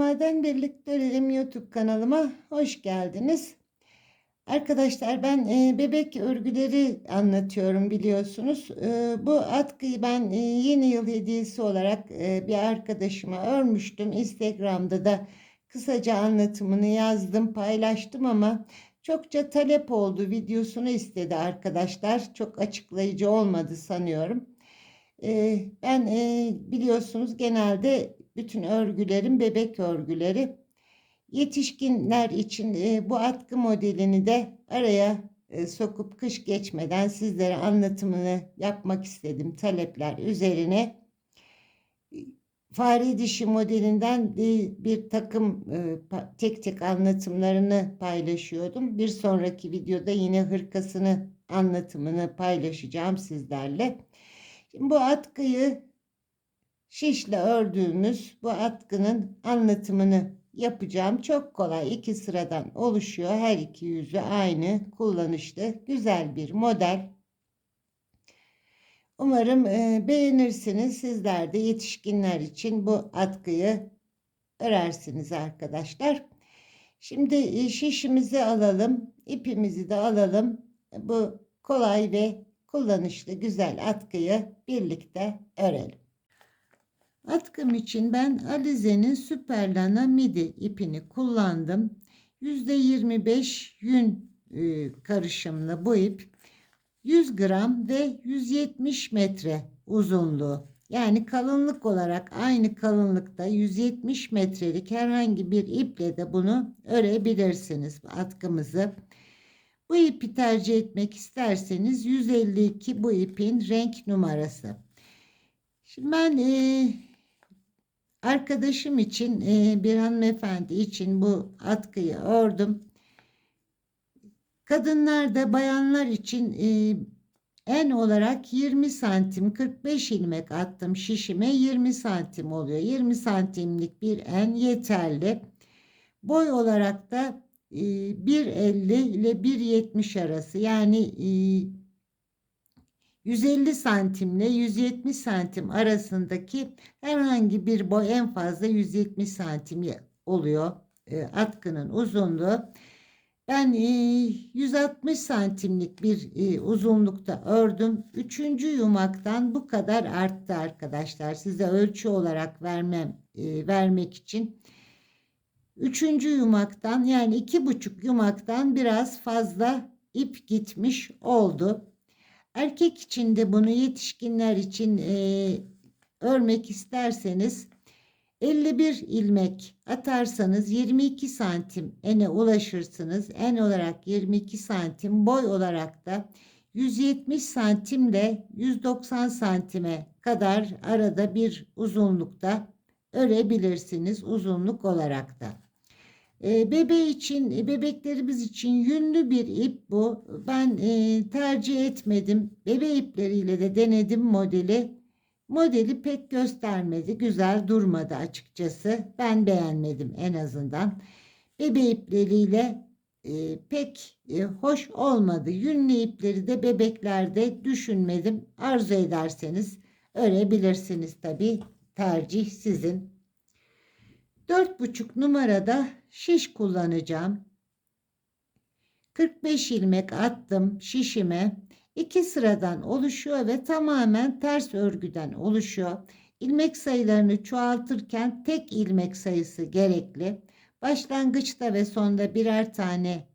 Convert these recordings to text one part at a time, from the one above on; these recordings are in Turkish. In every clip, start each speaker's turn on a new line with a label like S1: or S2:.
S1: Maden Birlikte Örelim YouTube kanalıma hoş geldiniz. Arkadaşlar ben bebek örgüleri anlatıyorum biliyorsunuz. Bu atkıyı ben yeni yıl hediyesi olarak bir arkadaşıma örmüştüm. Instagram'da da kısaca anlatımını yazdım, paylaştım ama çokça talep oldu. Videosunu istedi arkadaşlar. Çok açıklayıcı olmadı sanıyorum. Ben biliyorsunuz genelde bütün örgülerim bebek örgüleri. Yetişkinler için bu atkı modelini de araya sokup kış geçmeden sizlere anlatımını yapmak istedim talepler üzerine. Fare dişi modelinden bir takım tek tek anlatımlarını paylaşıyordum. Bir sonraki videoda yine hırkasını anlatımını paylaşacağım sizlerle. Şimdi bu atkıyı şişle ördüğümüz bu atkının anlatımını yapacağım. Çok kolay, iki sıradan oluşuyor. Her iki yüzü aynı, kullanışlı, güzel bir model. Umarım beğenirsiniz. Sizler de yetişkinler için bu atkıyı örersiniz arkadaşlar. Şimdi şişimizi alalım, ipimizi de alalım. Bu kolay ve kullanışlı güzel atkıyı birlikte örelim. Atkım için ben Alize'nin Süperlana midi ipini kullandım. %25 yün karışımlı bu ip 100 gram ve 170 metre uzunluğu. Yani kalınlık olarak aynı kalınlıkta 170 metrelik herhangi bir iple de bunu örebilirsiniz atkımızı. Bu ipi tercih etmek isterseniz 152 bu ipin renk numarası. Şimdi ben arkadaşım için bir hanımefendi için bu atkıyı ördüm. Kadınlar da bayanlar için en olarak 20 santim 45 ilmek attım şişime 20 santim oluyor. 20 santimlik bir en yeterli. Boy olarak da 1.50 ile 1.70 arası yani 150 santimle 170 santim arasındaki herhangi bir boy en fazla 170 santim oluyor atkının uzunluğu. Ben 160 santimlik bir uzunlukta ördüm. Üçüncü yumaktan bu kadar arttı arkadaşlar. Size ölçü olarak vermek için. Üçüncü yumaktan yani 2,5 yumaktan biraz fazla ip gitmiş oldu. Erkek için de bunu yetişkinler için örmek isterseniz 51 ilmek atarsanız 22 santim ene ulaşırsınız. En olarak 22 santim, boy olarak da 170 santimle 190 santime kadar arada bir uzunlukta örebilirsiniz uzunluk olarak da. Bebeklerimiz için yünlü bir ip bu. Ben tercih etmedim. Bebe ipleriyle de denedim modeli. Modeli pek göstermedi. Güzel durmadı açıkçası. Ben beğenmedim en azından. Bebe ipleriyle pek hoş olmadı. Yünlü ipleri de bebeklerde düşünmedim. Arzu ederseniz örebilirsiniz tabii. Tercih sizin. 4,5 numarada şiş kullanacağım. 45 ilmek attım şişime. 2 sıradan oluşuyor ve tamamen ters örgüden oluşuyor. İlmek sayılarını çoğaltırken tek ilmek sayısı gerekli. Başlangıçta ve sonda birer tane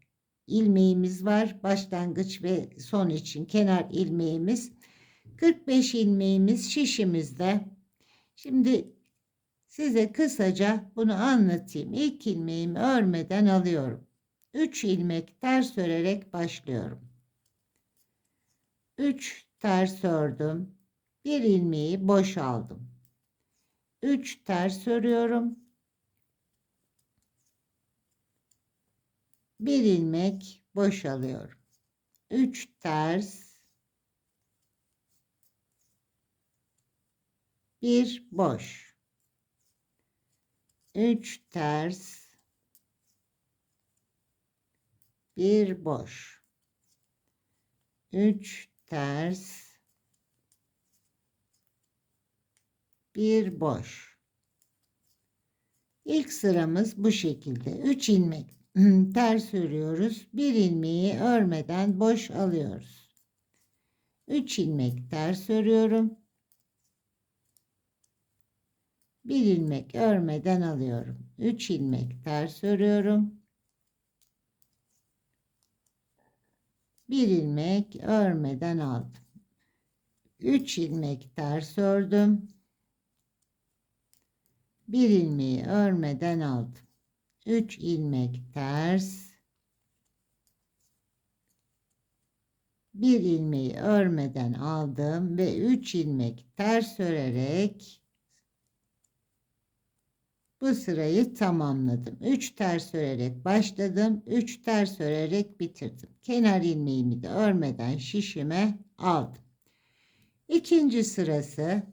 S1: ilmeğimiz var. Başlangıç ve son için kenar ilmeğimiz. 45 ilmeğimiz şişimizde. Şimdi size kısaca bunu anlatayım. İlk ilmeğimi örmeden alıyorum. 3 ilmek ters örerek başlıyorum. 3 ters ördüm. Bir ilmeği boş aldım. 3 ters örüyorum. Bir ilmek boş alıyorum. 3 ters. Bir boş. 3 ters. Bir boş. 3 ters. Bir boş. İlk sıramız bu şekilde. 3 ilmek ters örüyoruz. Bir ilmeği örmeden boş alıyoruz. 3 ilmek ters örüyorum. Bir ilmek örmeden alıyorum. 3 ilmek ters örüyorum. Bir ilmek örmeden aldım. 3 ilmek ters ördüm. Bir ilmeği örmeden aldım. 3 ilmek ters. Bir ilmeği örmeden aldım ve 3 ilmek ters örerek bu sırayı tamamladım. 3 ters örerek başladım. 3 ters örerek bitirdim. Kenar ilmeğimi de örmeden şişime aldım. İkinci sırası.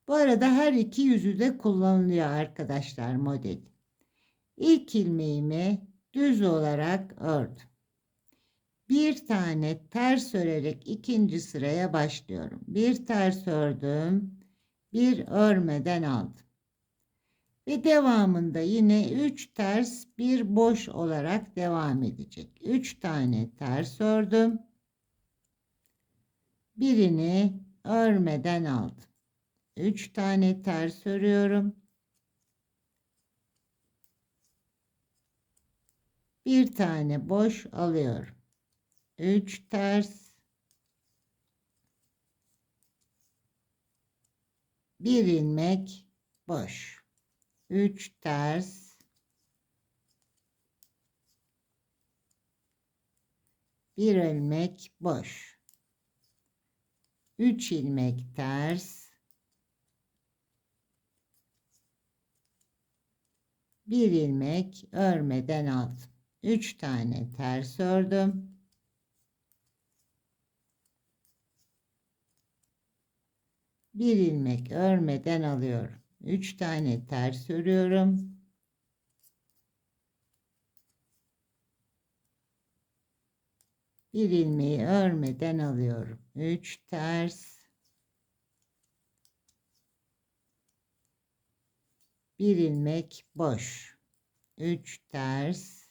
S1: Bu arada her iki yüzü de kullanılıyor arkadaşlar model. İlk ilmeğimi düz olarak ördüm. Bir tane ters örerek ikinci sıraya başlıyorum. Bir ters ördüm. Bir örmeden aldım. Ve devamında yine 3 ters bir boş olarak devam edecek. 3 tane ters ördüm. Birini örmeden aldım. 3 tane ters örüyorum. Bir tane boş alıyorum. 3 ters. Bir ilmek boş. 3 ters. Bir ilmek boş. 3 ilmek ters. Bir ilmek örmeden aldım. 3 tane ters ördüm. Bir ilmek örmeden alıyorum. 3 tane ters örüyorum. Bir ilmeği örmeden alıyorum. 3 ters. Bir ilmek boş. 3 ters.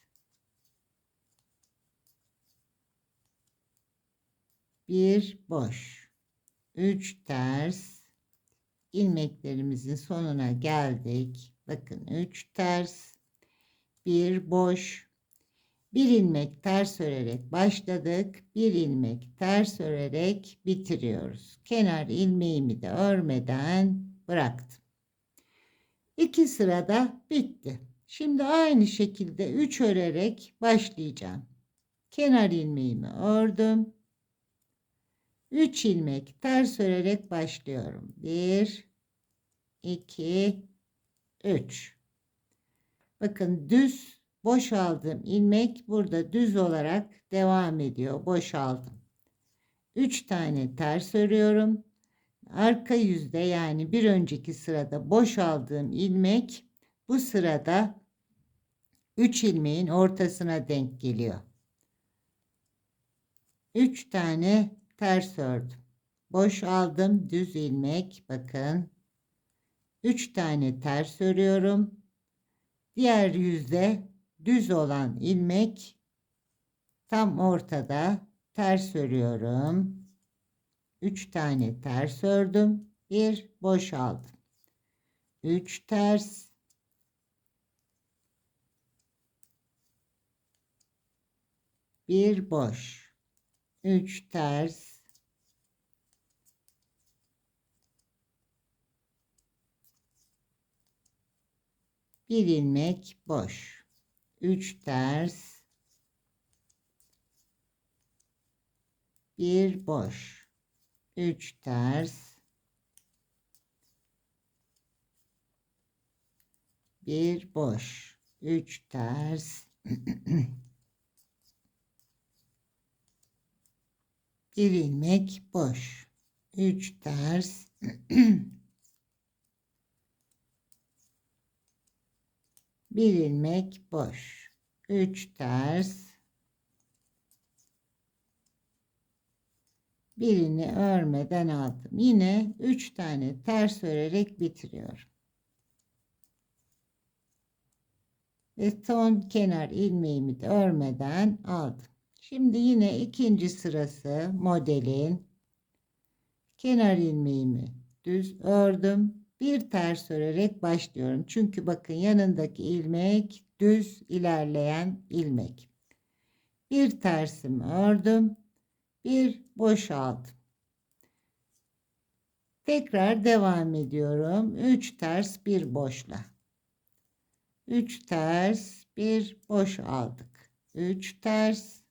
S1: Bir boş. 3 ters. İlmeklerimizin sonuna geldik. Bakın 3 ters. Bir boş. Bir ilmek ters örerek başladık. Bir ilmek ters örerek bitiriyoruz. Kenar ilmeğimi de örmeden bıraktım. 2 sırada bitti. Şimdi aynı şekilde 3 örerek başlayacağım. Kenar ilmeğimi ördüm. 3 ilmek ters örerek başlıyorum. 1 2 3. Bakın düz boşaldığım ilmek burada düz olarak devam ediyor. Boşaldım. 3 tane ters örüyorum. Arka yüzde yani bir önceki sırada boşaldığım ilmek bu sırada 3 ilmeğin ortasına denk geliyor. 3 tane ters ördüm. Boşaldım düz ilmek bakın. 3 tane ters örüyorum. Diğer yüzde düz olan ilmek tam ortada ters örüyorum. 3 tane ters ördüm. Bir boşaldım. 3 ters. Bir boş. 3 ters. Bir ilmek boş. 3 ters. Bir boş. 3 ters. Bir boş. 3 ters. Bir ilmek boş. 3 ters. Bir ilmek boş. 3 ters. Birini örmeden aldım. Yine 3 tane ters örerek bitiriyorum. ve son kenar ilmeğimi de örmeden aldım. Şimdi yine ikinci sırası modelin kenar ilmeğimi düz ördüm. Bir ters örerek başlıyorum. Çünkü bakın yanındaki ilmek düz ilerleyen ilmek. Bir tersimi ördüm. Bir boş aldım. Tekrar devam ediyorum. 3 ters bir boşla. 3 ters bir boş aldık. 3 ters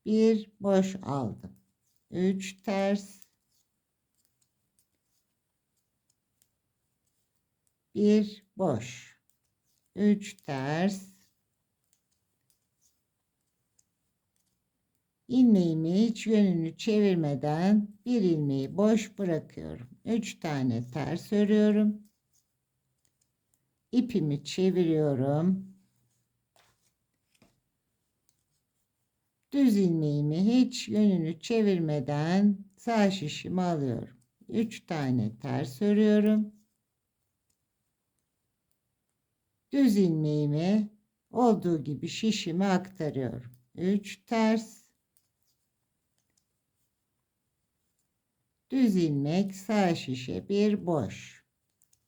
S1: bir boş aldım. 3 ters bir boş. 3 ters ilmeğimi hiç yönünü çevirmeden bir ilmeği boş bırakıyorum. 3 tane ters örüyorum. İpimi çeviriyorum. Düz ilmeğimi hiç yönünü çevirmeden sağ şişimi alıyorum. 3 tane ters örüyorum. Düz ilmeğimi olduğu gibi şişime aktarıyorum. 3 ters, düz ilmek, sağ şişe bir boş.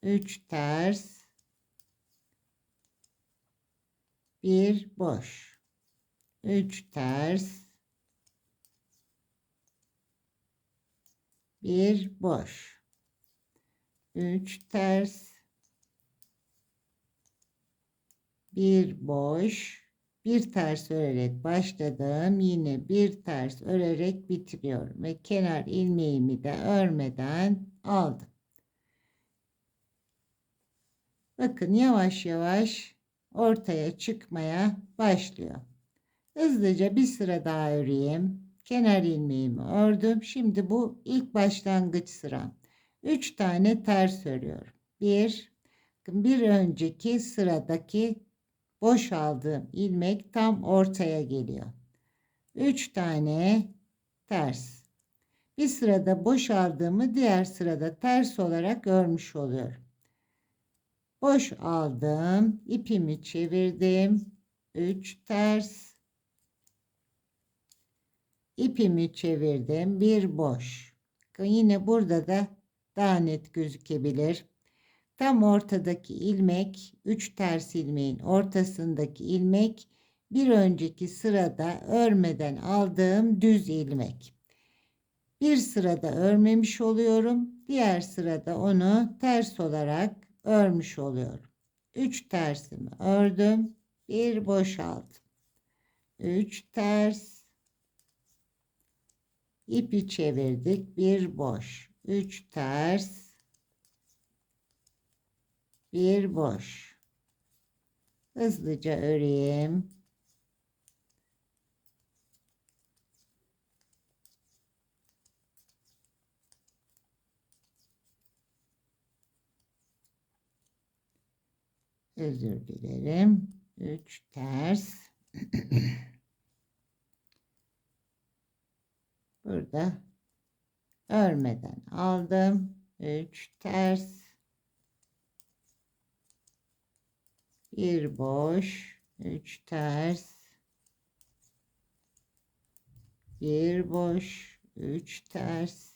S1: 3 ters, bir boş. 3 ters, bir boş. 3 ters, bir boş. Bir ters örerek başladım. Yine bir ters örerek bitiriyorum ve kenar ilmeğimi de örmeden aldım. Bakın yavaş yavaş ortaya çıkmaya başlıyor. Hızlıca bir sıra daha öreyim. Kenar ilmeğimi ördüm. Şimdi bu ilk başlangıç sıram. 3 tane ters örüyorum. Bir önceki sıradaki boş aldığım ilmek tam ortaya geliyor. 3 tane ters. Bir sırada boş aldığımı diğer sırada ters olarak örmüş oluyorum. Boş aldım, ipimi çevirdim. 3 ters. İpimi çevirdim, bir boş. Yine burada da daha net gözükebilir. Tam ortadaki ilmek, 3 ters ilmeğin ortasındaki ilmek, bir önceki sırada örmeden aldığım düz ilmek. Bir sırada örmemiş oluyorum. Diğer sırada onu ters olarak örmüş oluyorum. 3 tersimi ördüm. Bir boş aldım. 3 ters. İpi çevirdik. Bir boş. 3 ters. Bir boş. Hızlıca öreyim. Özür dilerim. 3 ters. Burada örmeden aldım. 3 ters. Bir boş. 3 ters. Bir boş. 3 ters.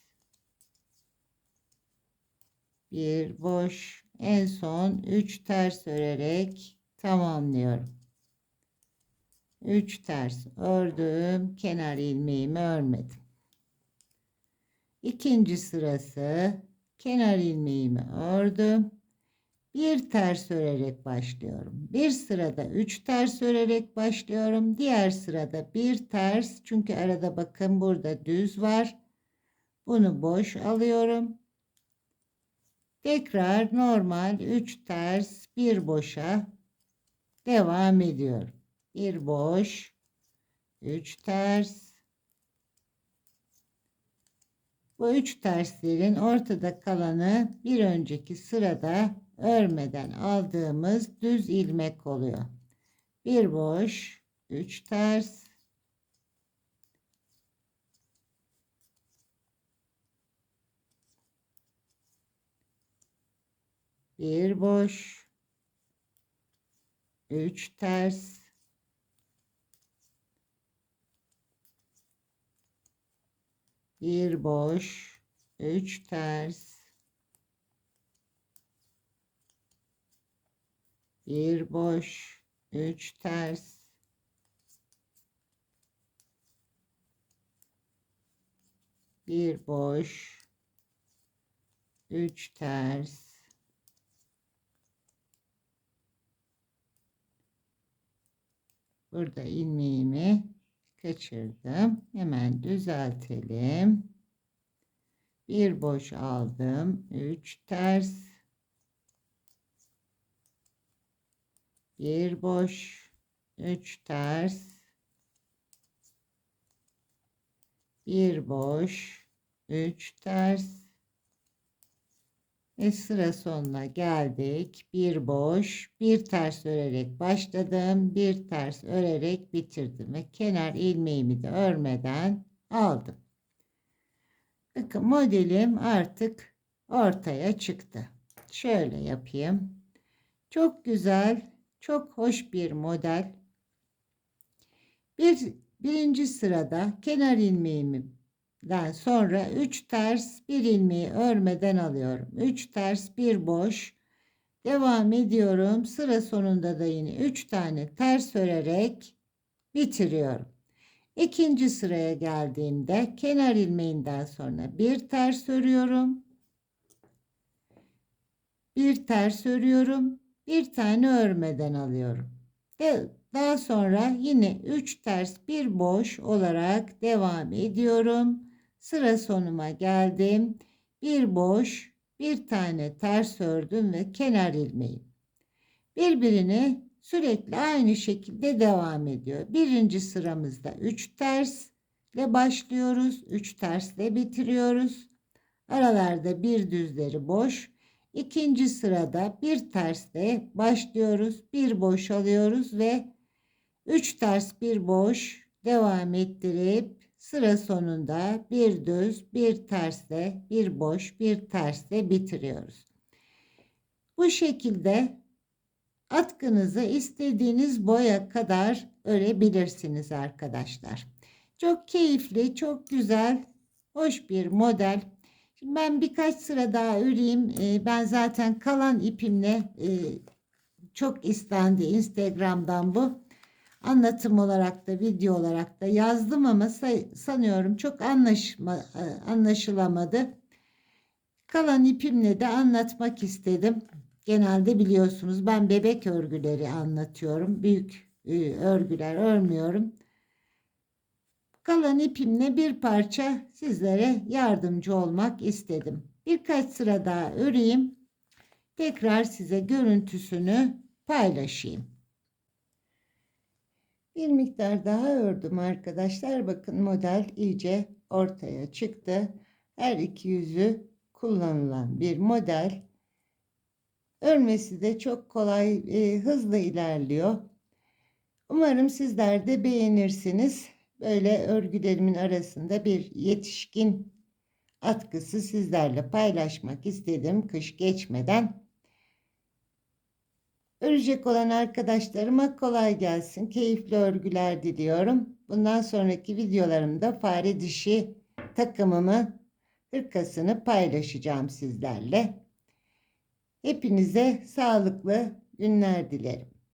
S1: Bir boş. En son 3 ters örerek tamamlıyorum. 3 ters ördüm. Kenar ilmeğimi örmedim. İkinci sırası kenar ilmeğimi ördüm. Bir ters örerek başlıyorum. Bir sırada 3 ters örerek başlıyorum. Diğer sırada bir ters. Çünkü arada bakın burada düz var. Bunu boş alıyorum. Tekrar normal 3 ters bir boşa devam ediyorum. Bir boş, 3 ters. Bu 3 terslerin ortada kalanı bir önceki sırada örmeden aldığımız düz ilmek oluyor. Bir boş, 3 ters. bir boş, 3 ters, bir boş, 3 ters, bir boş, 3 ters, bir boş, 3 ters, burada ilmeğimi kaçırdım. Hemen düzeltelim. Bir boş aldım. 3 ters, bir boş, 3 ters, bir boş, 3 ters ve sıra sonuna geldik. Bir boş, bir ters örerek başladım, bir ters örerek bitirdim ve kenar ilmeğimi de örmeden aldım. Bakın modelim artık ortaya çıktı. Şöyle yapayım. Çok güzel, çok hoş bir model. Birinci sırada kenar ilmeğimden sonra 3 ters bir ilmeği örmeden alıyorum. 3 ters bir boş. Devam ediyorum. Sıra sonunda da yine 3 tane ters örerek bitiriyorum. İkinci sıraya geldiğimde kenar ilmeğinden sonra bir ters örüyorum. Bir ters örüyorum. Bir tane örmeden alıyorum. Daha sonra yine 3 ters bir boş olarak devam ediyorum. Sıra sonuma geldim. Bir boş, bir tane ters ördüm ve kenar ilmeği. Birbirini sürekli aynı şekilde devam ediyor. Birinci sıramızda 3 ters ile başlıyoruz. 3 tersle bitiriyoruz. Aralarda bir düzleri boş. İkinci sırada bir tersle başlıyoruz. Bir boş alıyoruz ve 3 ters bir boş devam ettirip sıra sonunda bir düz bir tersle bir boş bir tersle bitiriyoruz. Bu şekilde atkınızı istediğiniz boya kadar örebilirsiniz arkadaşlar. Çok keyifli, çok güzel, hoş bir model. Şimdi ben birkaç sıra daha öreyim. Ben zaten kalan ipimle çok istendi Instagram'dan bu. Anlatım olarak da video olarak da yazdım ama sanıyorum çok anlaşılamadı. Kalan ipimle de anlatmak istedim. Genelde biliyorsunuz ben bebek örgüleri anlatıyorum. Büyük örgüler örmüyorum. Kalan ipimle bir parça sizlere yardımcı olmak istedim. Birkaç sıra daha öreyim. Tekrar size görüntüsünü paylaşayım. Bir miktar daha ördüm arkadaşlar. Bakın model iyice ortaya çıktı. Her iki yüzü kullanılan bir model. Örmesi de çok kolay, hızlı ilerliyor. Umarım sizler de beğenirsiniz. Böyle örgülerimin arasında bir yetişkin atkısı sizlerle paylaşmak istedim kış geçmeden. Örecek olan arkadaşlarıma kolay gelsin, keyifli örgüler diliyorum. Bundan sonraki videolarımda fare dişi takımımı, hırkasını paylaşacağım sizlerle. Hepinize sağlıklı günler dilerim.